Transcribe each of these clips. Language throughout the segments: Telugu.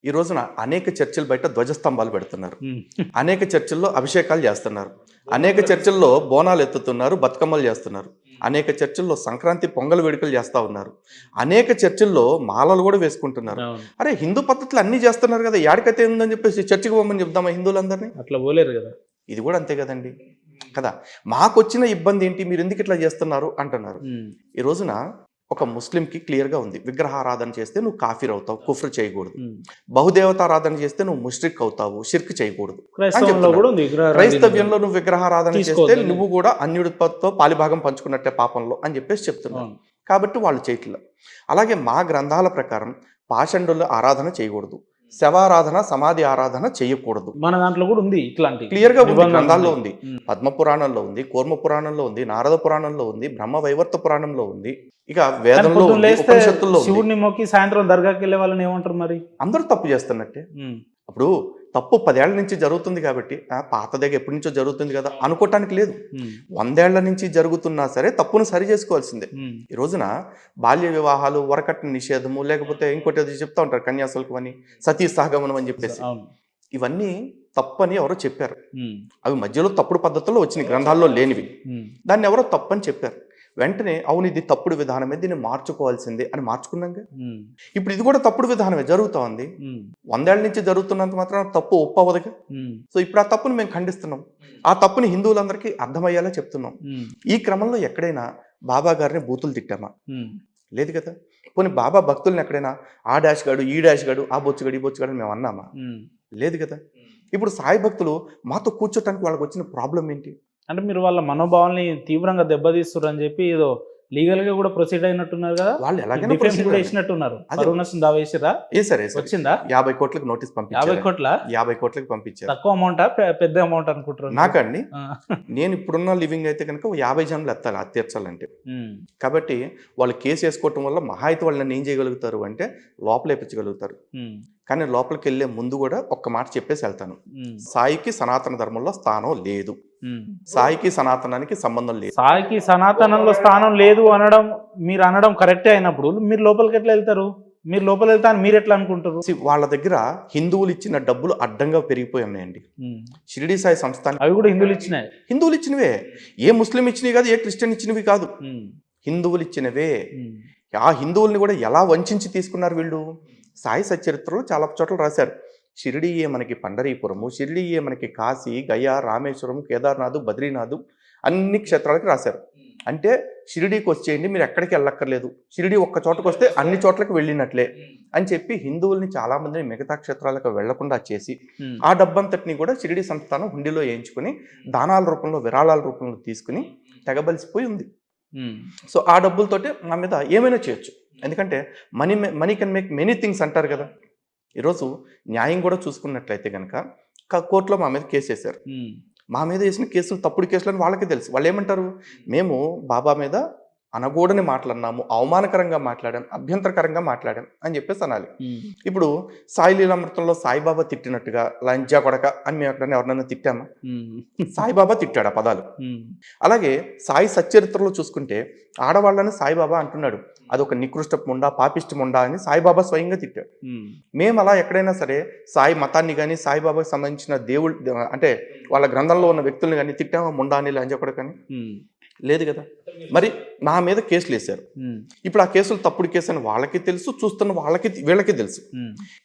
ఈ రోజున అనేక చర్చిలు బయట ధ్వజస్తంభాలు పెడుతున్నారు. హ్మ్. అనేక చర్చిల్లో అభిషేకాలు చేస్తున్నారు. అనేక చర్చిల్లో బోనాలు ఎత్తుతున్నారు, బతుకమ్మలు చేస్తున్నారు. అనేక చర్చిల్లో సంక్రాంతి పొంగల్ వేడుకలు చేస్తా ఉన్నారు. అనేక చర్చిల్లో మాలలు కూడా వేసుకుంటున్నారు. అవును. అరే హిందూ పద్ధతులు అన్నీ చేస్తున్నారు కదా, యాడికైతే ఉందని చెప్పేసి చర్చికి పోమని చెప్దామా హిందువులందరినీ? అట్లా పోలేరు కదా. ఇది కూడా అంతే కదండి కదా. మాకొచ్చిన ఇబ్బంది ఏంటి, మీరు ఎందుకు ఇట్లా చేస్తున్నారు అంటున్నారు. ఈ రోజున ఒక ముస్లింకి క్లియర్గా ఉంది, విగ్రహారాధన చేస్తే నువ్వు కాఫీర్ అవుతావు, కుఫ్ర్ చేయకూడదు. బహుదేవతారాధన చేస్తే నువ్వు ముష్రిక్ అవుతావు, షిర్క్ చేయకూడదు అని క్రైస్తవంలో చెప్తున్నాడు. కూడా ఉంది విగ్రహారాధన. క్రైస్తవ్యంలో నువ్వు విగ్రహారాధన చేస్తే తీసుకోవద్దని. నువ్వు కూడా అన్యుడితో పాలిభాగం పంచుకున్నట్టే పాపంలో అని చెప్పేసి చెప్తున్నావు. అవును. కాబట్టి వాళ్ళు చేయట్లేదు. అలాగే మా గ్రంథాల ప్రకారం పాషండుల ఆరాధన చేయకూడదు, శవారాధన సమాధి ఆరాధన చేయకూడదు. మన దాంట్లో కూడా ఉంది ఇట్లాంటి క్లియర్గా ఉంది, నిబంధనలు గ్రంథాల్లో ఉన్నాయి. ఉంది. పద్మ పురాణంలో ఉంది, కూర్మ పురాణంలో ఉంది, నారద పురాణంలో ఉంది, బ్రహ్మ వైవర్త పురాణంలో ఉంది, ఇక కానీ వేదంలో పొద్దున్న ఉంది, లేస్తే ఉపనిషత్తుల్లో ఉంది. శివుడిని మొక్కి సాయంత్రం దర్గాకి వెళ్ళే వాళ్ళని ఏమంటారు మరి? అందరూ తప్పు చేస్తున్నట్టే. అప్పుడు తప్పు 10 ఏళ్ల నుంచి జరుగుతుంది కాబట్టి పాతదేగా ఎప్పటి నుంచో జరుగుతుంది కదా అనుకోవటానికి లేదు. 100 ఏళ్ల నుంచి జరుగుతున్నా సరే తప్పును సరి చేసుకోవాల్సిందే. ఈ రోజున బాల్య వివాహాలు, వరకట్న నిషేధము, లేకపోతే ఇంకోటి ఏదో చెప్తా ఉంటారు, కన్యాశుల్కం అని, సతీ సహగమనం అని చెప్పేసి. అవును. ఇవన్నీ తప్పని ఎవరో చెప్పారు. అవి మధ్యలో తప్పుడు పద్ధతుల్లో వచ్చినాయి, గ్రంథాల్లో లేనివి. దాన్ని ఎవరో తప్పని చెప్పారు. వెంటనే అవును ఇది తప్పుడు విధానమే, దీన్ని మార్చుకోవాల్సిందే అని మార్చుకున్నాక ఇప్పుడు ఇది కూడా తప్పుడు విధానమే జరుగుతూ ఉంది. 100 ఏళ్ల నుంచి జరుగుతున్నంత మాత్రం తప్పు ఒప్పవదుగా. సో ఇప్పుడు ఆ తప్పుని మేము ఖండిస్తున్నాం. ఆ తప్పుని హిందువులందరికీ అర్థమయ్యేలా చెప్తున్నాం. ఈ క్రమంలో ఎక్కడైనా బాబా గారిని బూతులు తిట్టామా? లేదు కదా. పోనీ బాబా భక్తుల్ని ఎక్కడైనా ఆ డాష్ గాడు, ఈ డాష్ గాడు, ఆ బొచ్చుగాడు, ఈ బొచ్చుగాడు మేము అన్నామా? లేదు కదా. ఇప్పుడు సాయి భక్తులు మాతో కూర్చోటానికి వాళ్ళకి వచ్చిన ప్రాబ్లం ఏంటి? అంటే మీరు వాళ్ళ మనోభావాల్ని తీవ్రంగా దెబ్బతీస్తారు అని చెప్పి ఏదో లీగల్ గా కూడా ప్రొసీడ్ అయినట్టున్నారు కదా. వాళ్ళు ఎలాగైనా డిఫెన్స్ proceed కూడా అవ్వాలి. వేసినట్టున్నారు. అదే. కరుణాసం దావా వేసిరా? సరే వచ్చిందా? 50 కోట్లకు నోటీస్ 50 పంపించారు. కోట్ల 50 కోట్లకు పంపించారు. తక్కువ అమౌంటా పెద్ద అమౌంట్ అనుకుంటారు? నాకండి, నేను ఇప్పుడున్న లివింగ్ అయితే కనుక 50 జన్లు ఎత్తాలి అది తీర్చాలంటే. కాబట్టి వాళ్ళు కేసు వేసుకోవటం వల్ల మహా అయితే వాళ్ళు నన్ను ఏం చేయగలుగుతారు అంటే లోపలేపించగలుగుతారు. కానీ లోపలికి వెళ్ళే ముందు కూడా ఒక్క మాట చెప్పేసి వెళ్తాను. సాయికి సనాతన ధర్మంలో స్థానం లేదు, సాయికి సనాతనానికి సంబంధం లేదు. సాయికి సనాతనంలో స్థానం లేదు అనడం, మీరు అనడం కరెక్టే అయినప్పుడు మీరు లోపలికి ఎట్లా వెళ్తారు? మీరు లోపల వెళ్తా అని మీరు ఎట్లా అనుకుంటారు? వాళ్ళ దగ్గర హిందువులు ఇచ్చిన డబ్బులు అడ్డంగా పెరిగిపోయి ఉన్నాయండి. షిరిడి సాయి సంస్థానం అవి కూడా హిందువులు ఇచ్చినాయి. హిందువులు ఇచ్చినవే, ఏ ముస్లిం ఇచ్చినవి కాదు, ఏ క్రిస్టియన్ ఇచ్చినవి కాదు, హిందువులు ఇచ్చినవే. ఆ హిందువుల్ని కూడా ఎలా వంచి తీసుకున్నారు వీళ్ళు? సాయి సచరిత్రలో చాలా చోట్ల రాశారు. షిరిడియే మనకి పండరీపురము, షిరిడియే మనకి కాశీ, గయా, రామేశ్వరం, కేదార్నాథ్, బద్రీనాథ్ అన్ని క్షేత్రాలకి రాశారు. అంటే షిరిడీకి వచ్చేయండి, మీరు ఎక్కడికి వెళ్ళక్కర్లేదు, షిరిడి ఒక్క చోటకు వస్తే అన్ని చోట్లకి వెళ్ళినట్లే అని చెప్పి హిందువుల్ని చాలా మందిని మిగతా క్షేత్రాలకు వెళ్లకుండా చేసి ఆ డబ్బంతటిని కూడా షిరిడి సంస్థానం హుండీలో వేయించుకుని దానాల రూపంలో, విరాళాల రూపంలో తీసుకుని తెగబలిసిపోయి ఉంది. సో ఆ డబ్బులతోటి మా మీద ఏమైనా చేయొచ్చు, ఎందుకంటే money can make many things అంటారు కదా. ఈరోజు న్యాయం కూడా చూసుకున్నట్లయితే కనుక కోర్టులో మా మీద కేసు వేశారు. మా మీద వేసిన కేసులు తప్పుడు కేసులు అని వాళ్ళకి తెలుసు. వాళ్ళు ఏమంటారు, మేము బాబా మీద అనగూడని మాట్లాడినాము, అవమానకరంగా మాట్లాడాం, అభ్యంతరకరంగా మాట్లాడాం అని చెప్పేసి అనాలి. ఇప్పుడు సాయి లీలామృతంలో సాయిబాబా తిట్టినట్టుగా లంజా కొడక అని మేము ఎక్కడైనా ఎవరినైనా తిట్టామా? సాయిబాబా తిట్టాడు ఆ పదాలు. అలాగే సాయి సచ్చరిత్రలో చూసుకుంటే ఆడవాళ్ళని సాయిబాబా అంటున్నాడు, అదొక నికృష్ట ముండా, పాపిష్టి ముండా అని సాయిబాబా స్వయంగా తిట్టాడు. మేము అలా ఎక్కడైనా సరే సాయి మతాన్ని కానీ, సాయిబాబాకి సంబంధించిన దేవుడు అంటే వాళ్ళ గ్రంథంలో ఉన్న వ్యక్తుల్ని కానీ తిట్టామా ముండా అని, లంజా కొడక అని? లేదు కదా. మరి నా మీద కేసులు వేశారు. ఇప్పుడు ఆ కేసులు తప్పుడు కేసు అని వాళ్ళకి తెలుసు, చూస్తున్న వాళ్ళకి వీళ్ళకి తెలుసు.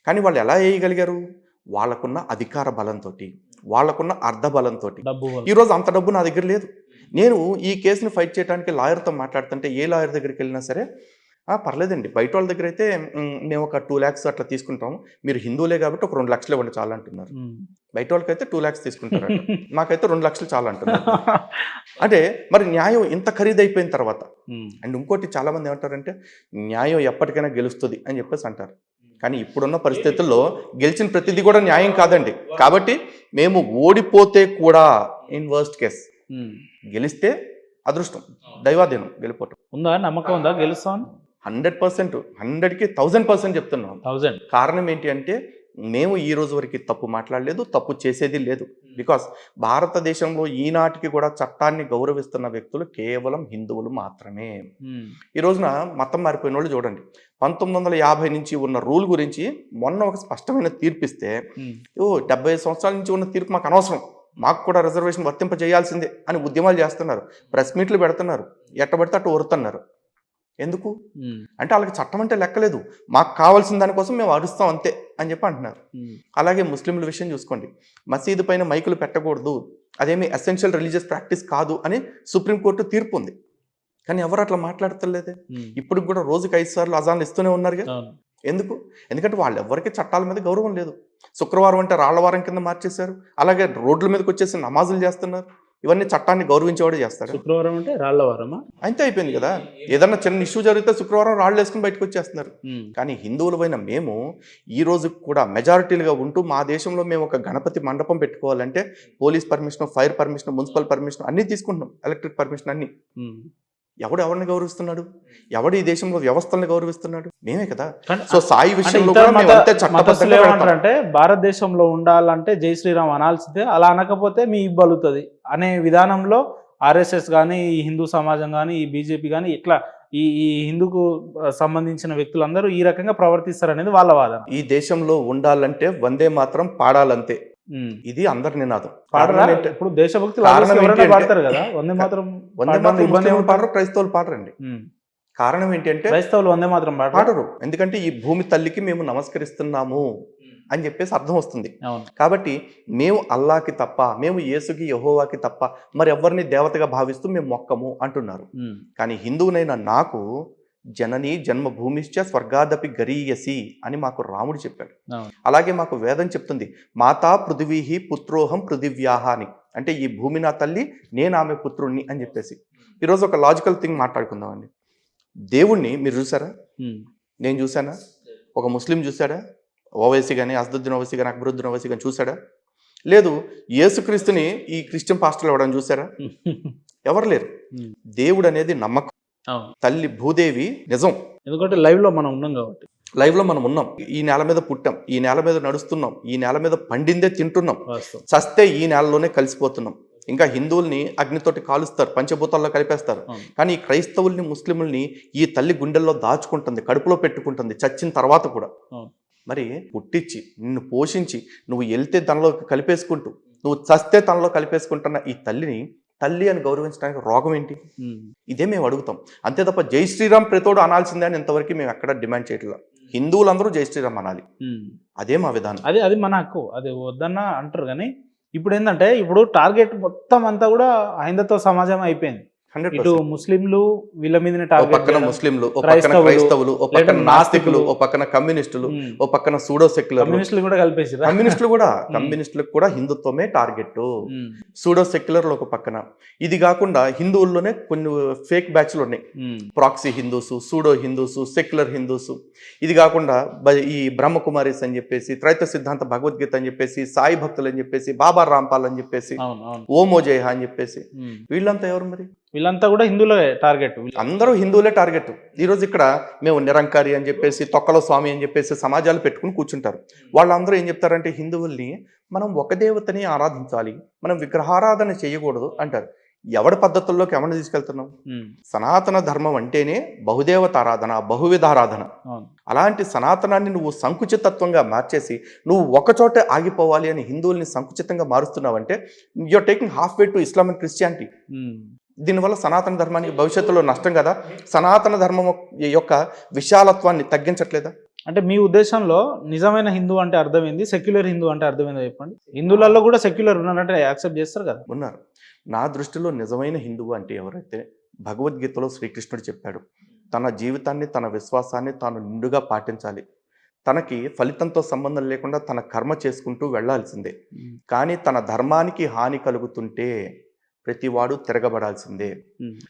కానీ వాళ్ళు ఎలా వేయగలిగారు? వాళ్ళకున్న అధికార బలంతో, వాళ్ళకున్న అర్ధ బలంతో. ఈరోజు అంత డబ్బు నా దగ్గర లేదు. నేను ఈ కేసుని ఫైట్ చేయడానికి లాయర్తో మాట్లాడుతుంటే ఏ లాయర్ దగ్గరికి వెళ్ళినా సరే పర్లేదండి, బయట వాళ్ళ దగ్గర అయితే మేము ఒక 2 lakhs అట్లా తీసుకుంటాం, మీరు హిందువులే కాబట్టి ఒక 2 lakhs ఇవ్వండి చాలా అంటున్నారు. బయట వాళ్ళకైతే 2 lakhs తీసుకుంటారు, మాకైతే 2 lakhs చాలా అంటున్నారు. అంటే మరి న్యాయం ఇంత ఖరీదైపోయిన తర్వాత, అండ్ ఇంకోటి చాలా మంది ఏమంటారంటే న్యాయం ఎప్పటికైనా గెలుస్తుంది అని చెప్పేసి అంటారు. కానీ ఇప్పుడున్న పరిస్థితుల్లో గెలిచిన ప్రతిదీ కూడా న్యాయం కాదండి. కాబట్టి మేము ఓడిపోతే కూడా ఇన్ వర్స్ట్ కేస్, గెలిస్తే అదృష్టం, దైవాధీనం గెలిపోవటం. ఉందా నమ్మకం? ఉందా గెలుస్తాం? 100%, 100కి 1000% చెప్తున్నాం. 1000 కారణం ఏంటి అంటే మేము ఈ రోజు వరకు తప్పు మాట్లాడలేదు, తప్పు చేసేది లేదు. బికాస్ భారతదేశంలో ఈనాటికి కూడా చట్టాన్ని గౌరవిస్తున్న వ్యక్తులు కేవలం హిందువులు మాత్రమే. ఈ రోజున మతం మారిపోయిన వాళ్ళు చూడండి, 1950 నుంచి ఉన్న రూల్ గురించి మొన్న ఒక స్పష్టమైన తీర్పిస్తే 75 సంవత్సరాల నుంచి ఉన్న తీర్పు మాకు అనవసరం, మాకు కూడా రిజర్వేషన్ వర్తింప చేయాల్సిందే అని ఉద్యమాలు చేస్తున్నారు, ప్రెస్ మీట్లు పెడుతున్నారు, ఎట్టబడితే అట్టు వరుతున్నారు. ఎందుకు అంటే వాళ్ళకి చట్టం అంటే లెక్కలేదు, మాకు కావాల్సిన దానికోసం మేము అరుస్తాం అంతే అని చెప్పి అంటున్నారు. అలాగే ముస్లింల విషయం చూసుకోండి, మసీదు పైన మైకులు పెట్టకూడదు, అదేమి ఎసెన్షియల్ రిలీజియస్ ప్రాక్టీస్ కాదు అని సుప్రీంకోర్టు తీర్పు ఉంది. కానీ ఎవరు అట్లా మాట్లాడతలేదే. ఇప్పుడు కూడా రోజుకి 5 సార్లు అజాన్లు ఇస్తూనే ఉన్నారుగా. ఎందుకు? ఎందుకంటే వాళ్ళు ఎవరికి చట్టాల మీద గౌరవం లేదు. శుక్రవారం అంటే రాళ్లవారం కింద మార్చేశారు. అలాగే రోడ్ల మీదకి వచ్చేసి నమాజులు చేస్తున్నారు. ఇవన్నీ చట్టాన్ని గౌరవించేవాడే చేస్తాడు. శుక్రవారం అంటే రాళ్లవారమా? అంతే అయిపోయింది కదా. ఏదన్నా చిన్న ఇష్యూ జరిగితే శుక్రవారం రాళ్ళు వేసుకుని బయటకు వచ్చేస్తున్నారు. కానీ హిందువులమైన మేము ఈ రోజు కూడా మెజారిటీలుగా ఉంటూ మా దేశంలో మేము ఒక గణపతి మండపం పెట్టుకోవాలంటే police permission, fire permission, municipal permission అన్నీ తీసుకుంటున్నాం, ఎలక్ట్రిక్ పర్మిషన్ అన్ని. ఎవరిని గౌరవిస్తున్నాడు? ఎవడు ఈ దేశంలో వ్యవస్థలను గౌరవిస్తున్నాడు? మేమే కదా. సో సాయి విషయంలో అంటే భారతదేశంలో ఉండాలంటే జై శ్రీరామ్ అనాల్సిందే, అలా అనకపోతే మీ ఇబ్బలుతుంది అనే విధానంలో ఆర్ఎస్ఎస్ కానీ, ఈ హిందూ సమాజం కానీ, ఈ బీజేపీ కానీ ఇట్లా ఈ హిందూకు సంబంధించిన వ్యక్తులందరూ ఈ రకంగా ప్రవర్తిస్తారనేది వాళ్ళ వాదన. ఈ దేశంలో ఉండాలంటే వందే మాత్రం పాడాలంతే, ఇది అందరి నినాదం. ఇప్పుడు దేశభక్తులు పాడతారు కదా, వందే మాత్రం పాడరు, క్రైస్తవులు పాడరండి. కారణం ఏంటి అంటే క్రైస్తవులు వందే మాత్రం పాడరు, ఎందుకంటే ఈ భూమి తల్లికి మేము నమస్కరిస్తున్నాము అని చెప్పేసి అర్థం వస్తుంది. కాబట్టి మేము అల్లాకి తప్ప, మేము యేసుకి యెహోవాకి తప్ప మరి ఎవరిని దేవతగా భావిస్తూ మేము మొక్కము అంటున్నారు. కానీ హిందువునైన నాకు జనని జన్మభూమిశ్చ స్వర్గాదపి గరీయసి అని మాకు రాముడు చెప్పాడు. అలాగే మాకు వేదం చెప్తుంది, మాతా పృథివీ పుత్రోహం పృథివ్యాహ అని, అంటే ఈ భూమి నా తల్లి, నేను ఆమె పుత్రుణ్ణి అని చెప్పేసి. ఈరోజు ఒక లాజికల్ థింగ్ మాట్లాడుకుందామండి. దేవుణ్ణి మీరు చూసారా? నేను చూసానా? ఒక ముస్లిం చూసాడా? ఓవైసీ కానీ, అసదుద్దీన్ ఓవైసీ కానీ, అక్బరుద్దీన్ ఓవైసీ కానీ చూసాడా? లేదు. యేసుక్రీస్తుని ఈ క్రిస్టియన్ పాస్టర్లు ఇవ్వడం చూసారా? ఎవరు లేరు. దేవుడు అనేది నమ్మకం, తల్లి భూదేవి నిజం. ఎందుకంటే లైవ్ లో మనం ఉన్నాం కాబట్టి, లైవ్ లో మనం ఉన్నాం, ఈ నేల మీద పుట్టాం, ఈ నేల మీద నడుస్తున్నాం, ఈ నేల మీద పండిందే తింటున్నాం, చస్తే ఈ నేలలోనే కలిసిపోతున్నాం. ఇంకా హిందువుల్ని అగ్నితోటి కాలుస్తారు, పంచభూతాల్లో కలిపేస్తారు. కానీ ఈ క్రైస్తవుల్ని, ముస్లింల్ని ఈ తల్లి గుండెల్లో దాచుకుంటుంది, కడుపులో పెట్టుకుంటుంది చచ్చిన తర్వాత కూడా. మరి పుట్టించి నిన్ను పోషించి నువ్వు వెళ్తే తనలో కలిపేసుకుంటూ, నువ్వు చస్తే తనలో కలిపేసుకుంటున్న ఈ తల్లిని తల్లి అని గౌరవించడానికి రోగం ఏంటి? ఇదే మేము అడుగుతాం. అంతే తప్ప జై శ్రీరామ్ ప్రతోడు అనాల్సిందే అని ఇంతవరకు మేము ఎక్కడ డిమాండ్ చేయట్లేదు. హిందువులందరూ జై శ్రీరామ్ అనాలి, అదే మా విధానం. అది మన హక్కు, అది వద్దన్న అంటారు. కానీ ఇప్పుడు ఏంటంటే, ఇప్పుడు టార్గెట్ మొత్తం అంతా కూడా హైందవ సమాజం అయిపోయింది. ఇటు ముస్లింలు వీళ్ళ మీద పక్కన ముస్లింలు, ఓ పక్కన క్రైస్తవులు, ఓ పక్కన నాస్తికులు, ఓ పక్కన కమ్యూనిస్టులు, ఓ పక్కన సూడో సెక్యులర్. కమ్యూనిస్టులు కూడా కలిపేసి, కమ్యూనిస్టులకు కూడా హిందుత్వమే టార్గెట్. సూడో సెక్యులర్లు ఒక పక్కన. ఇది కాకుండా హిందువుల్లోనే కొన్ని ఫేక్ బ్యాచ్లు ఉన్నాయి, proxy Hindus, pseudo Hindus, secular Hindus. ఇది కాకుండా ఈ బ్రహ్మకుమారిస్ అని చెప్పేసి, త్రైత సిద్ధాంత భగవద్గీత అని చెప్పేసి, సాయి భక్తులు అని చెప్పేసి, బాబా రాంపాల్ అని చెప్పేసి, ఓమోజయ అని చెప్పేసి, వీళ్ళంతా ఎవరు? మరి వీళ్ళంతా కూడా హిందువులే టార్గెట్, అందరూ హిందువులే టార్గెట్. ఈరోజు ఇక్కడ మేము నిరంకారి అని చెప్పేసి, తొక్కలో స్వామి అని చెప్పేసి సమాజాలు పెట్టుకుని కూర్చుంటారు. వాళ్ళందరూ ఏం చెప్తారంటే, హిందువుల్ని మనం ఒక దేవతని ఆరాధించాలి, మనం విగ్రహారాధన చేయకూడదు అంటారు. ఎవడి పద్ధతుల్లోకి ఎవరిని తీసుకెళ్తున్నాం? సనాతన ధర్మం అంటేనే బహుదేవత ఆరాధన, బహువిధ ఆరాధన. అలాంటి సనాతనాన్ని నువ్వు సంకుచితత్వంగా మార్చేసి నువ్వు ఒకచోటే ఆగిపోవాలి అని హిందువుల్ని సంకుచితంగా మారుస్తున్నావంటే you are taking half way to Islam and Christianity. దీనివల్ల సనాతన ధర్మానికి భవిష్యత్తులో నష్టం కదా. సనాతన ధర్మం యొక్క విశాలత్వాన్ని తగ్గించట్లేదా? అంటే మీ ఉద్దేశంలో నిజమైన హిందూ అంటే అర్థమైంది, సెక్యులర్ హిందూ అంటే అర్థమైందో చెప్పండి. హిందువులలో కూడా సెక్యులర్ ఉన్నారంటే యాక్సెప్ట్ చేస్తారు కదా? ఉన్నారు. నా దృష్టిలో నిజమైన హిందువు అంటే ఎవరైతే భగవద్గీతలో శ్రీకృష్ణుడు చెప్పాడు, తన జీవితాన్ని, తన విశ్వాసాన్ని తాను నిండుగా పాటించాలి, తనకి ఫలితంతో సంబంధం లేకుండా తన కర్మ చేసుకుంటూ వెళ్లాల్సిందే. కానీ తన ధర్మానికి హాని కలుగుతుంటే ప్రతివాడు తిరగబడాల్సిందే.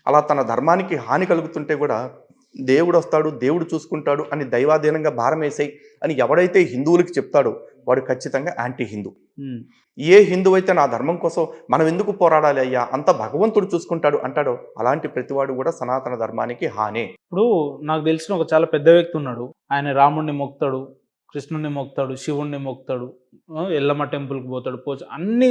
అలా తన ధర్మానికి హాని కలుగుతుంటే కూడా దేవుడు వస్తాడు, దేవుడు చూసుకుంటాడు అని దైవాధీనంగా భారం వేసాయి అని ఎవడైతే హిందువులకి చెప్తాడో వాడు ఖచ్చితంగా యాంటీ హిందూ. ఏ హిందువు అయితే నా ధర్మం కోసం మనం ఎందుకు పోరాడాలి అయ్యా, అంత భగవంతుడు చూసుకుంటాడు అంటాడో అలాంటి ప్రతివాడు కూడా సనాతన ధర్మానికి హానే. ఇప్పుడు నాకు తెలిసిన ఒక చాలా పెద్ద వ్యక్తి ఉన్నాడు, ఆయన రాముడిని మొక్కుతాడు, కృష్ణుని మొక్కుతాడు, శివుణ్ణి మొక్కుతాడు, ఎల్లమ్మ టెంపుల్కి పోతాడు, అన్ని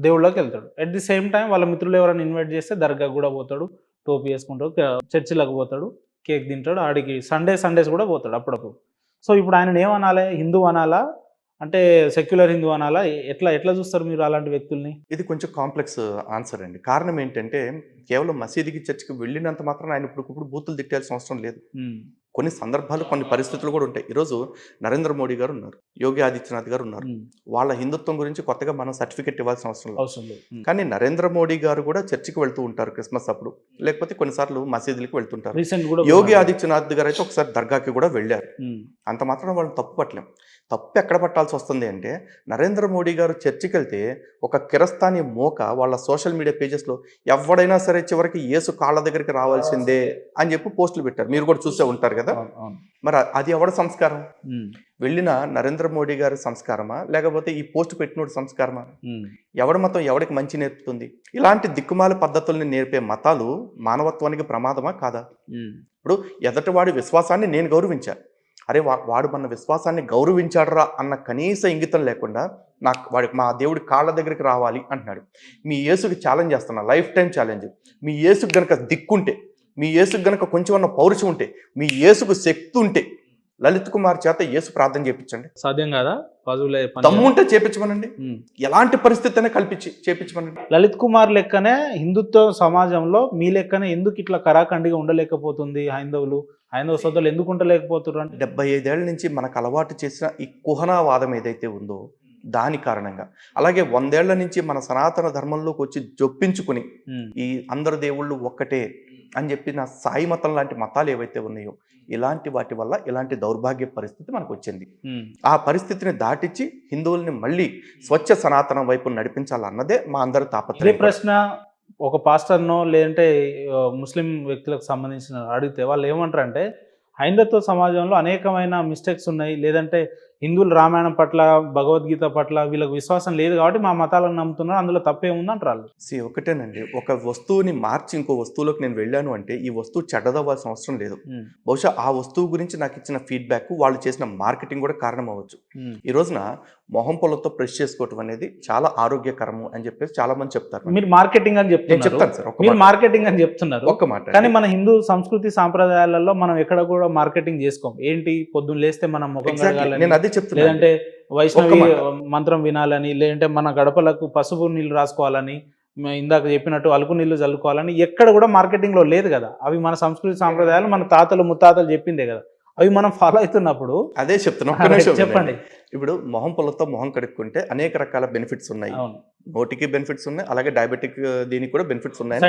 దేవుళ్ళకి వెళ్తాడు. అట్ ది సేమ్ టైం వాళ్ళ మిత్రులు ఎవరైనా ఇన్వైట్ చేస్తే దర్గాకు కూడా పోతాడు, టోపీ వేసుకుంటాడు, చర్చిలకు పోతాడు, కేక్ తింటాడు, ఆడికి సండేస్ కూడా పోతాడు అప్పుడప్పుడు. సో ఇప్పుడు ఆయన ఏమనాలి, హిందూ అనాలా అంటే సెక్యులర్ హిందూ అనాలా, ఎట్లా చూస్తారు మీరు అలాంటి వ్యక్తుల్ని? ఇది కొంచెం కాంప్లెక్స్ ఆన్సర్ అండి. కారణం ఏంటంటే కేవలం మసీదుకి చర్చికి వెళ్ళినంత మాత్రం ఆయన ఇప్పుడు బూతులు తిట్టాల్సిన అవసరం లేదు. కొన్ని సందర్భాలు కొన్ని పరిస్థితులు కూడా ఉంటాయి. ఈరోజు నరేంద్ర మోడీ గారు ఉన్నారు, యోగి ఆదిత్యనాథ్ గారు ఉన్నారు. వాళ్ళ హిందుత్వం గురించి కొత్తగా మనం సర్టిఫికెట్ ఇవ్వాల్సిన అవసరం లేదు. కానీ నరేంద్ర మోడీ గారు కూడా చర్చికి వెళ్తూ ఉంటారు క్రిస్మస్ అప్పుడు, లేకపోతే కొన్నిసార్లు మసీదులకు వెళ్తుంటారు. యోగి ఆదిత్యనాథ్ గారు అయితే ఒకసారి దర్గాకి కూడా వెళ్ళారు. అంత మాత్రం వాళ్ళని తప్పు పట్టలేం. తప్పు ఎక్కడ పట్టాల్సి వస్తుంది అంటే నరేంద్ర మోడీ గారు చర్చికి వెళ్తే ఒక కిరస్తాని మోక వాళ్ళ సోషల్ మీడియా పేజెస్లో ఎవడైనా సరే చివరికి యేసు కాళ్ళ దగ్గరికి రావాల్సిందే అని చెప్పి పోస్టులు పెట్టారు. మీరు కూడా చూసే ఉంటారు కదా. మరి అది ఎవడ సంస్కారం? వెళ్ళిన నరేంద్ర మోడీ గారి సంస్కారమా, లేకపోతే ఈ పోస్ట్ పెట్టినోడు సంస్కారమా? ఎవడి మతం ఎవడికి మంచి నేర్పుతుంది? ఇలాంటి దిక్కుమాల పద్ధతుల్ని నేర్పే మతాలు మానవత్వానికి ప్రమాదమా కాదా? ఇప్పుడు ఎదటివాడి విశ్వాసాన్ని నేను గౌరవించా, అరే వాడు మన విశ్వాసాన్ని గౌరవించాడరా అన్న కనీస ఇంగితం లేకుండా వాడికి మా దేవుడి కాళ్ళ దగ్గరికి రావాలి అంటున్నాడు. మీ యేసుకి ఛాలెంజ్ చేస్తున్నా, లైఫ్ టైం ఛాలెంజ్. మీ యేసుకు గనక దిక్కుంటే, మీ యేసుకు గనక కొంచెం అన్న పౌరుషం ఉంటే, మీ యేసుకు శక్తి ఉంటే లలిత్ కుమార్ చేత యేసు ప్రార్థన చేయించండి. సాధ్యం కాదా? దమ్ముంటే చేపించమనండి, ఎలాంటి పరిస్థితి అయినా కల్పించి చేపించమనండి. లలిత్ కుమార్ లెక్కనే హిందుత్వ సమాజంలో మీ లెక్కనే ఎందుకు ఇట్లా కరాఖండిగా ఉండలేకపోతుంది? హైందవ సోదరులు ఎందుకు ఉండలేకపోతున్నారు? 75 ఏళ్ల నుంచి మనకు అలవాటు చేసిన ఈ కుహనావాదం ఏదైతే ఉందో దాని కారణంగా, అలాగే 100 ఏళ్ల నుంచి మన సనాతన ధర్మంలోకి వచ్చి జొప్పించుకుని ఈ అందరు దేవుళ్ళు ఒక్కటే అని చెప్పిన సాయి మతం లాంటి మతాలు ఏవైతే ఉన్నాయో, ఇలాంటి వాటి వల్ల ఇలాంటి దౌర్భాగ్య పరిస్థితి మనకు వచ్చింది. ఆ పరిస్థితిని దాటించి హిందువుల్ని మళ్ళీ స్వచ్ఛ సనాతనం వైపు నడిపించాలన్నదే మా అందరి తాపత్రయం. ప్రశ్న ఒక పాస్టర్నో లేదంటే ముస్లిం వ్యక్తులకు సంబంధించిన అడిగితే వాళ్ళు ఏమంటారంటే, హైందత్వ సమాజంలో అనేకమైన మిస్టేక్స్ ఉన్నాయి, లేదంటే హిందువులు రామాయణం పట్ల, భగవద్గీత పట్ల వీళ్ళకి విశ్వాసం లేదు కాబట్టి మా మతాలను నమ్ముతున్నారు, అందులో తప్పేముంది అంటారు. ఒకటేనండి, ఒక వస్తువుని మార్చి ఇంకో వస్తువులోకి నేను వెళ్ళాను అంటే ఈ వస్తువు చెడ్డదవ్వాల్సిన అవసరం లేదు. బహుశా ఆ వస్తువు గురించి నాకు ఇచ్చిన ఫీడ్బ్యాక్, వాళ్ళు చేసిన మార్కెటింగ్ కూడా కారణం అవ్వచ్చు. ఈ రోజున మొహం పొలతో ప్రెస్ చేసుకోవటం అనేది చాలా ఆరోగ్యకరము అని చెప్పేసి చాలా మంది చెప్తారు. మీరు మార్కెటింగ్ అని చెప్తాను సార్, మీరు మార్కెటింగ్ అని చెప్తున్నారు ఒక్క మాట. కానీ మన హిందూ సంస్కృతి సాంప్రదాయాలలో మనం ఎక్కడ కూడా మార్కెటింగ్ చేసుకోం. ఏంటి, పొద్దున్న లేస్తే మనం ముఖం నేను అదే చెప్తున్నా, లేదంటే వైష్ణవి మంత్రం వినాలని, లేదంటే మన గడపలకు పసుపు నీళ్లు రాసుకోవాలని, ఇందాక చెప్పినట్టు అలుకు నీళ్లు చల్లుకోవాలని ఎక్కడ కూడా మార్కెటింగ్ లో లేదు కదా. అవి మన సంస్కృతి సాంప్రదాయాలు మన తాతలు ముత్తాతలు చెప్పిందే కదా, అవి మనం ఫాలో అవుతున్నప్పుడు. అదే చెప్తున్నా, చెప్పండి. ఇప్పుడు మొహం పొలతో మొహం కడుక్కుంటే అనేక రకాల బెనిఫిట్స్ ఉన్నాయి. నోటికి బెనిఫిట్స్ ఉన్నాయి, అలాగే డయాబెటిక్ దీనికి కూడా బెనిఫిట్స్ ఉన్నాయి.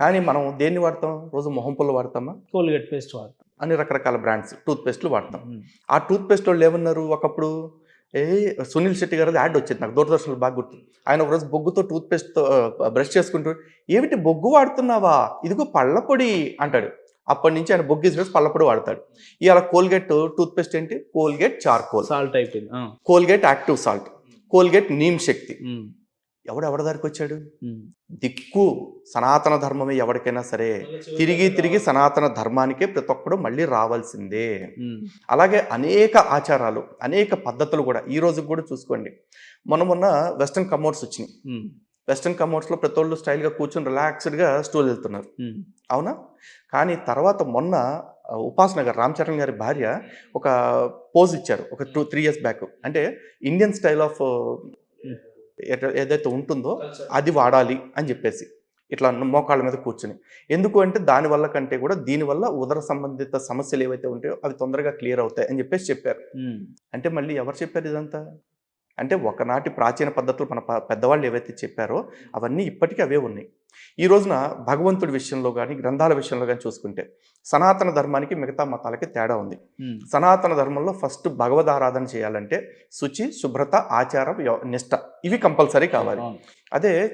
కానీ మనం దేన్ని వాడతాం? రోజు మొహం పొల వాడతామా? కోల్గేట్ పేస్ట్ వాడతాం, అన్ని రకరకాల బ్రాండ్స్ టూత్ పేస్ట్లు వాడతాం. ఆ టూత్ పేస్ట్ వాళ్ళు ఏమన్నారు ఒకప్పుడు, సునీల్ శెట్టి గారు యాడ్ వచ్చింది నాకు దూరదర్శన్లో బాగా గుర్తు. ఆయన ఒకరోజు బొగ్గుతో టూత్ పేస్ట్తో బ్రష్ చేసుకుంటూ, ఏమిటి బొగ్గు వాడుతున్నావా, ఇదిగో పళ్ళ పొడి అంటాడు. అప్పటి నుంచి ఆయన బొగ్గు వేసి పళ్ళపొడి వాడతాడు. ఇవాళ కోల్గేట్ టూత్ పేస్ట్ ఏంటి? కోల్గేట్ చార్కోల్ సాల్ట్ అయిపోయింది, Colgate active salt, Colgate neem Shakti. ఎవడెవడ దారికి వచ్చాడు? దిక్కు సనాతన ధర్మమే. ఎవరికైనా సరే తిరిగి సనాతన ధర్మానికే ప్రతి ఒక్కడు మళ్ళీ రావాల్సిందే. అలాగే అనేక ఆచారాలు, అనేక పద్ధతులు కూడా ఈ రోజు కూడా చూసుకోండి. మొన్న వెస్ట్రన్ కమోడ్స్ వచ్చినాయి. వెస్ట్రన్ కమోడ్స్లో ప్రతి వాళ్ళు స్టైల్గా కూర్చొని రిలాక్స్డ్గా స్టూల్ వెళ్తున్నారు, అవునా? కానీ తర్వాత మొన్న ఉపాసన గారు, రామ్ చరణ్ గారి భార్య ఒక పోజ్ ఇచ్చారు ఒక 2-3 years బ్యాక్. అంటే ఇండియన్ స్టైల్ ఆఫ్ ఏదైతే ఉంటుందో అది వాడాలి అని చెప్పేసి ఇట్లా మోకాళ్ళ మీద కూర్చుని. ఎందుకు అంటే దానివల్ల కంటే కూడా దీనివల్ల ఉదర సంబంధిత సమస్యలు ఏవైతే ఉంటాయో అవి తొందరగా క్లియర్ అవుతాయి అని చెప్పేసి చెప్పారు. అంటే మళ్ళీ ఎవరు చెప్పారు ఇదంతా? అంటే ఒకనాటి ప్రాచీన పద్ధతులు మన పెద్దవాళ్ళు ఏవైతే చెప్పారో అవన్నీ ఇప్పటికీ అవే ఉన్నాయి. ఈ రోజున భగవంతుడి విషయంలో కానీ, గ్రంథాల విషయంలో కానీ చూసుకుంటే సనాతన ధర్మానికి మిగతా మతాలకి తేడా ఉంది. సనాతన ధర్మంలో ఫస్ట్ భగవద్ ఆరాధన చేయాలంటే శుచి, శుభ్రత, ఆచారం, నిష్ట ఇవి కంపల్సరీ కావాలి. అదే